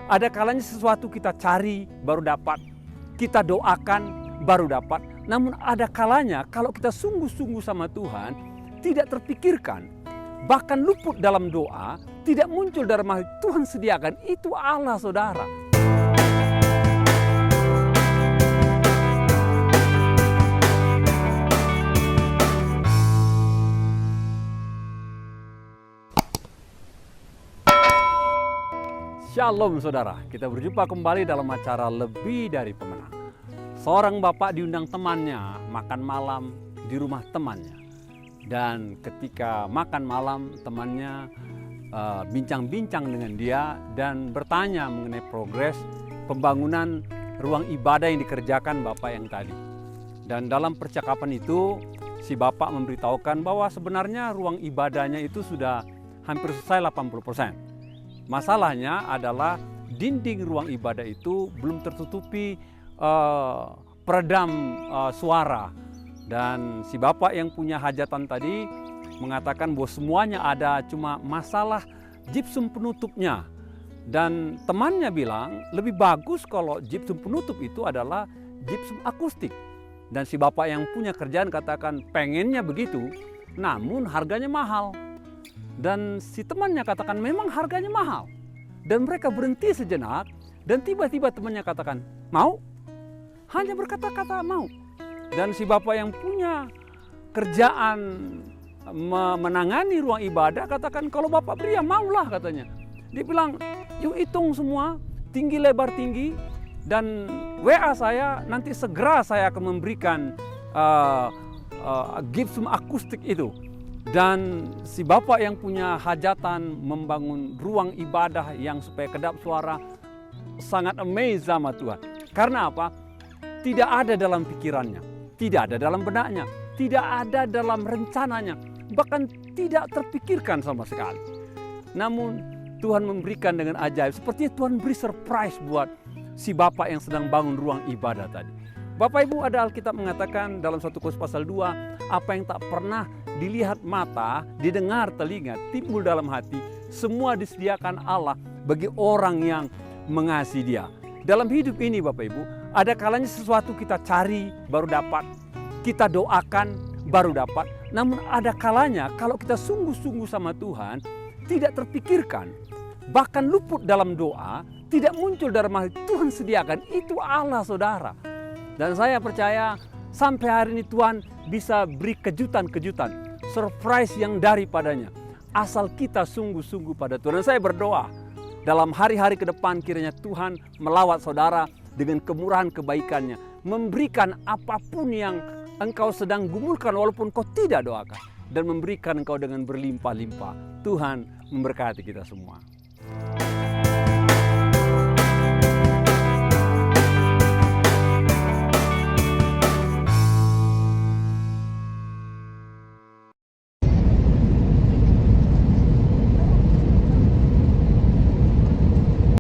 Ada kalanya sesuatu kita cari baru dapat, kita doakan baru dapat. Namun ada kalanya kalau kita sungguh-sungguh sama Tuhan, tidak terpikirkan, bahkan luput dalam doa, tidak muncul dalam hati, Tuhan sediakan, itu Allah saudara. Shalom saudara, kita berjumpa kembali dalam acara Lebih Dari Pemenang. Seorang bapak diundang temannya makan malam di rumah temannya. Dan ketika makan malam, temannya bincang-bincang dengan dia dan bertanya mengenai progres pembangunan ruang ibadah yang dikerjakan bapak yang tadi. Dan dalam percakapan itu, si bapak memberitahukan bahwa sebenarnya ruang ibadahnya itu sudah hampir selesai 80%. Masalahnya adalah dinding ruang ibadah itu belum tertutupi peredam suara. Dan si bapak yang punya hajatan tadi mengatakan bahwa semuanya ada, cuma masalah gypsum penutupnya. Dan temannya bilang lebih bagus kalau gypsum penutup itu adalah gypsum akustik. Dan si bapak yang punya kerjaan katakan pengennya begitu, namun harganya mahal. Dan si temannya katakan memang harganya mahal. Dan mereka berhenti sejenak dan tiba-tiba temannya katakan mau. Hanya berkata-kata mau. Dan si bapak yang punya kerjaan menangani ruang ibadah katakan kalau bapak pria maulah katanya. Dia bilang yuk hitung semua tinggi lebar tinggi dan WA saya nanti segera saya akan memberikan gypsum akustik itu. Dan si bapak yang punya hajatan membangun ruang ibadah yang supaya kedap suara sangat amazed sama Tuhan. Karena apa? Tidak ada dalam pikirannya, tidak ada dalam benaknya, tidak ada dalam rencananya, bahkan tidak terpikirkan sama sekali. Namun Tuhan memberikan dengan ajaib, sepertinya Tuhan beri surprise buat si bapak yang sedang bangun ruang ibadah tadi. Bapak Ibu, ada Alkitab mengatakan dalam 1 Korintus pasal 2, apa yang tak pernah dilihat mata, didengar telinga, timbul dalam hati, semua disediakan Allah bagi orang yang mengasihi Dia. Dalam hidup ini Bapak Ibu, ada kalanya sesuatu kita cari baru dapat, kita doakan baru dapat. Namun ada kalanya kalau kita sungguh-sungguh sama Tuhan, tidak terpikirkan, bahkan luput dalam doa, tidak muncul dalam hati, Tuhan sediakan, itu Allah saudara. Dan saya percaya sampai hari ini Tuhan bisa beri kejutan-kejutan, surprise yang daripadanya. Asal kita sungguh-sungguh pada Tuhan. Dan saya berdoa dalam hari-hari ke depan kiranya Tuhan melawat saudara dengan kemurahan kebaikannya. Memberikan apapun yang engkau sedang gumulkan walaupun kau tidak doakan. Dan memberikan engkau dengan berlimpah-limpah. Tuhan memberkati kita semua.